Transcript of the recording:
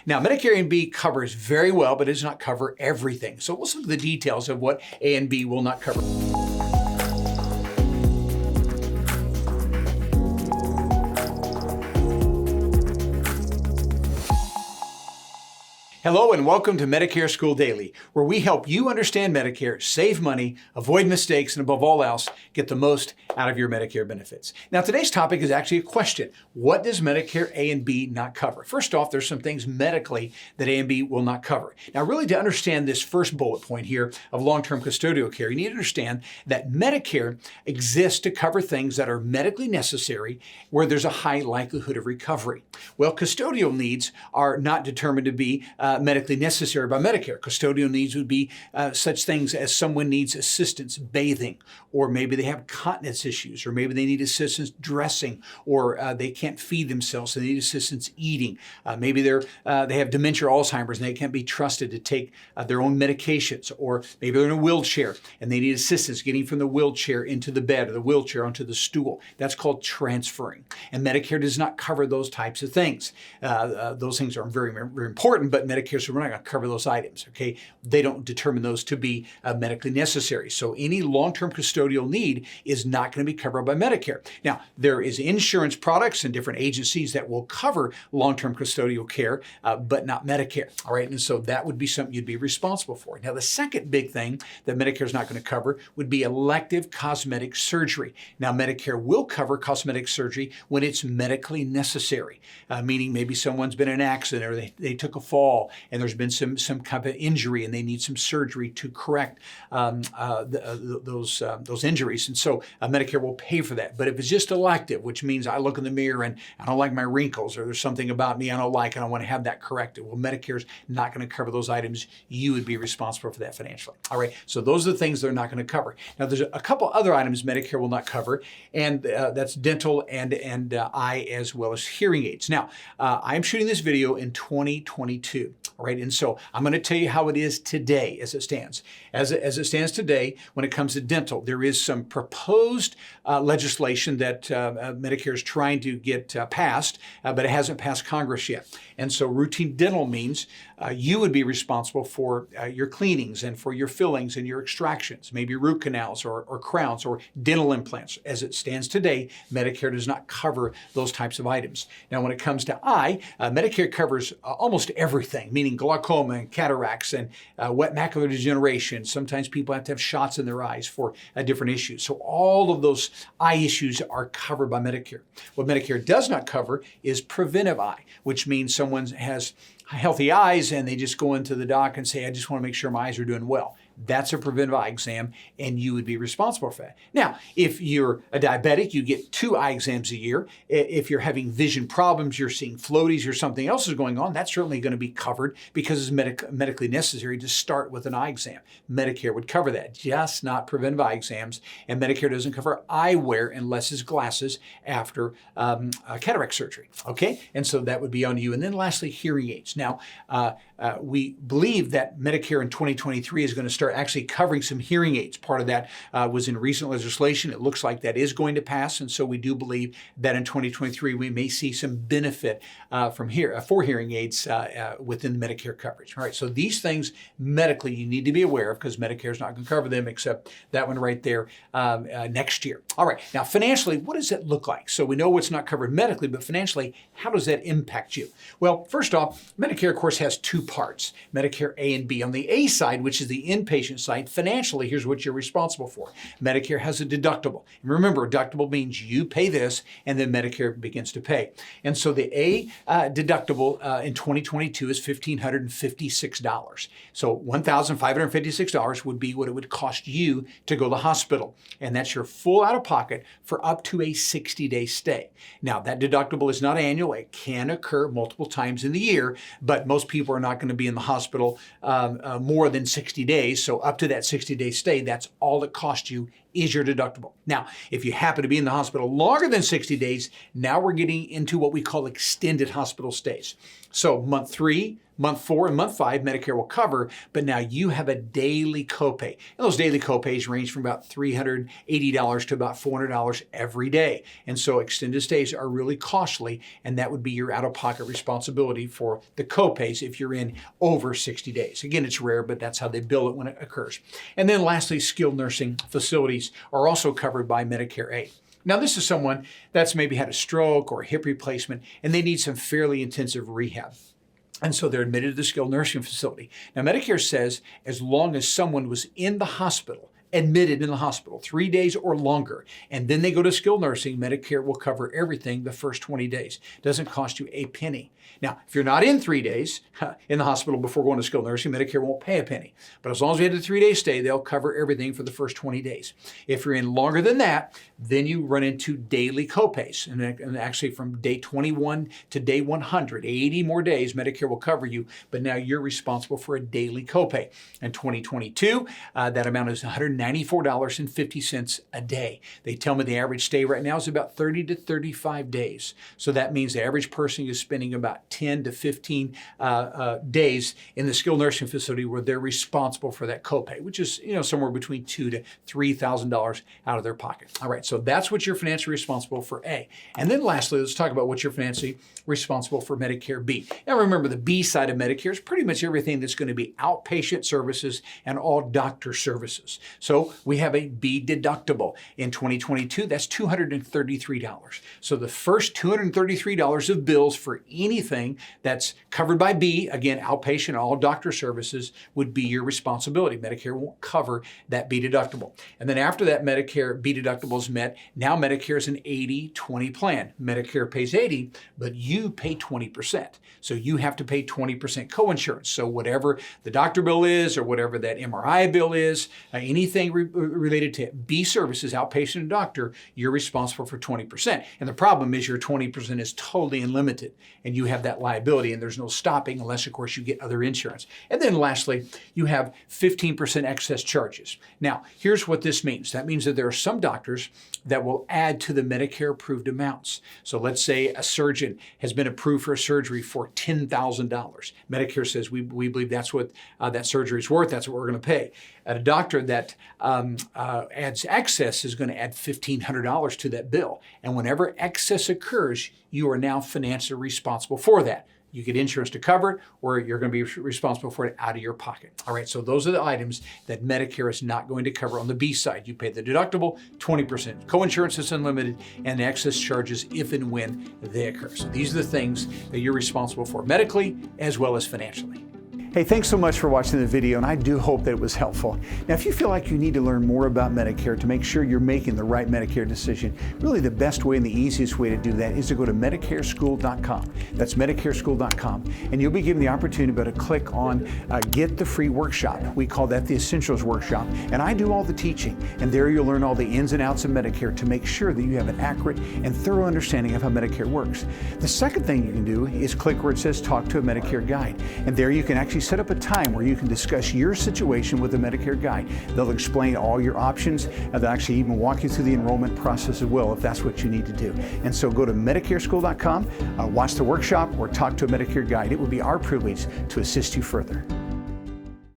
Now, Medicare A and B covers very well, but it does not cover everything. So let's look at the details of what A and B will not cover. Hello and welcome to Medicare School Daily, where we help you understand Medicare, save money, avoid mistakes, and above all else, get the most out of your Medicare benefits. Now, today's topic is actually a question. What does Medicare A and B not cover? First off, there's some things medically that A and B will not cover. Now, really to understand this first bullet point here of long-term custodial care, you need to understand that Medicare exists to cover things that are medically necessary where there's a high likelihood of recovery. Well, custodial needs are not determined to be medically necessary by Medicare. Custodial needs would be such things as someone needs assistance bathing, or maybe they have continence issues, or maybe they need assistance dressing, or they can't feed themselves, so they need assistance eating. Maybe they have dementia or Alzheimer's and they can't be trusted to take their own medications, or maybe they're in a wheelchair and they need assistance getting from the wheelchair into the bed or the wheelchair onto the stool. That's called transferring. And Medicare does not cover those types of things. Those things are very, very important, but Medicare, so we're not going to cover those items, okay? They don't determine those to be medically necessary. So any long-term custodial need is not going to be covered by Medicare. Now, there is insurance products and different agencies that will cover long-term custodial care, but not Medicare, all right? And so that would be something you'd be responsible for. Now, the second big thing that Medicare is not going to cover would be elective cosmetic surgery. Now, Medicare will cover cosmetic surgery when it's medically necessary, meaning maybe someone's been in an accident or they took a fall and there's been some kind of injury and they need some surgery to correct those injuries. And so Medicare will pay for that. But if it's just elective, which means I look in the mirror and I don't like my wrinkles, or there's something about me I don't like and I want to have that corrected, well, Medicare's not going to cover those items. You would be responsible for that financially. All right, so those are the things they're not going to cover. Now, there's a couple other items Medicare will not cover, and that's dental and eye as well as hearing aids. Now, I'm shooting this video in 2022. All right, and so I'm going to tell you how it is today as it stands. As it stands today, when it comes to dental, there is some proposed legislation that Medicare is trying to get passed, but it hasn't passed Congress yet. And so routine dental means you would be responsible for your cleanings and for your fillings and your extractions, maybe root canals or crowns or dental implants. As it stands today, Medicare does not cover those types of items. Now, when it comes to eye, Medicare covers almost everything, meaning glaucoma and cataracts and wet macular degeneration. Sometimes people have to have shots in their eyes for different issues. So all of those eye issues are covered by Medicare. What Medicare does not cover is preventive eye, which means someone has healthy eyes and they just go into the doc and say, I just want to make sure my eyes are doing well. That's a preventive eye exam, and you would be responsible for that. Now, if you're a diabetic, you get 2 eye exams a year. If you're having vision problems, you're seeing floaties or something else is going on, that's certainly going to be covered because it's medically necessary to start with an eye exam. Medicare would cover that, just not preventive eye exams, and Medicare doesn't cover eyewear unless it's glasses after cataract surgery, okay? And so that would be on you. And then lastly, hearing aids. Now, we believe that Medicare in 2023 is going to start actually covering some hearing aids. Part of that was in recent legislation. It looks like that is going to pass, and so we do believe that in 2023 we may see some benefit for hearing aids within Medicare coverage. All right, so these things medically you need to be aware of because Medicare is not going to cover them except that one right there next year. All right, now financially, what does that look like? So we know what's not covered medically, but financially, how does that impact you? Well, first off, Medicare, of course, has 2 parts, Medicare A and B. On the A side, which is the inpatient side, financially, here's what you're responsible for. Medicare has a deductible. And remember, deductible means you pay this and then Medicare begins to pay. And so the A deductible in 2022 is $1,556. So $1,556 would be what it would cost you to go to the hospital. And that's your full out-of-pocket for up to a 60-day stay. Now, that deductible is not annual. It can occur multiple times in the year, but most people are not going to be in the hospital more than 60 days. So up to that 60-day stay, that's all it costs you is your deductible. Now, if you happen to be in the hospital longer than 60 days, now we're getting into what we call extended hospital stays. So month 3, month 4, and month 5, Medicare will cover, but now you have a daily copay. And those daily copays range from about $380 to about $400 every day. And so extended stays are really costly, and that would be your out-of-pocket responsibility for the copays if you're in over 60 days. Again, it's rare, but that's how they bill it when it occurs. And then lastly, skilled nursing facilities are also covered by Medicare A. Now, this is someone that's maybe had a stroke or a hip replacement, and they need some fairly intensive rehab. And so they're admitted to the skilled nursing facility. Now, Medicare says as long as someone was in the hospital, admitted in the hospital 3 days or longer, and then they go to skilled nursing, Medicare will cover everything the first 20 days. Doesn't cost you a penny. Now, if you're not in 3 days in the hospital before going to skilled nursing, Medicare won't pay a penny. But as long as you had a 3-day stay, they'll cover everything for the first 20 days. If you're in longer than that, then you run into daily copays. And actually from day 21 to day 100, 80 more days, Medicare will cover you, but now you're responsible for a daily copay. In 2022, that amount is $194.50 a day. They tell me the average stay right now is about 30 to 35 days. So that means the average person is spending about 10 to 15 days in the skilled nursing facility where they're responsible for that copay, which is somewhere between $2,000 to $3,000 out of their pocket. All right, so that's what you're financially responsible for A. And then lastly, let's talk about what you're financially responsible for Medicare B. Now remember, the B side of Medicare is pretty much everything that's going to be outpatient services and all doctor services. So we have a B deductible. In 2022, that's $233. So the first $233 of bills for anything that's covered by B, again, outpatient, all doctor services, would be your responsibility. Medicare won't cover that B deductible. And then after that Medicare B deductible is met, now Medicare is an 80-20 plan. Medicare pays 80, but you pay 20%. So you have to pay 20% co-insurance. So whatever the doctor bill is or whatever that MRI bill is, anything related to B services, outpatient and doctor, you're responsible for 20%. And the problem is your 20% is totally unlimited, and you have that liability, and there's no stopping unless, of course, you get other insurance. And then lastly, you have 15% excess charges. Now, here's what this means. That means that there are some doctors that will add to the Medicare approved amounts. So let's say a surgeon has been approved for a surgery for $10,000. Medicare says we believe that's what that surgery is worth. That's what we're going to pay. A doctor that adds excess is going to add $1,500 to that bill. And whenever excess occurs, you are now financially responsible for that. You get insurance to cover it, or you're going to be responsible for it out of your pocket. All right, so those are the items that Medicare is not going to cover on the B side. You pay the deductible, 20%. Co-insurance is unlimited, and excess charges if and when they occur. So these are the things that you're responsible for medically as well as financially. Hey, thanks so much for watching the video, and I do hope that it was helpful. Now, if you feel like you need to learn more about Medicare to make sure you're making the right Medicare decision, really the best way and the easiest way to do that is to go to MedicareSchool.com. That's MedicareSchool.com, and you'll be given the opportunity to click on Get the Free Workshop. We call that the Essentials Workshop, and I do all the teaching, and there you'll learn all the ins and outs of Medicare to make sure that you have an accurate and thorough understanding of how Medicare works. The second thing you can do is click where it says Talk to a Medicare Guide, and there you can actually set up a time where you can discuss your situation with the Medicare Guide. They'll explain all your options, and they'll actually even walk you through the enrollment process as well if that's what you need to do. And so go to MedicareSchool.com, watch the workshop, or talk to a Medicare Guide. It would be our privilege to assist you further.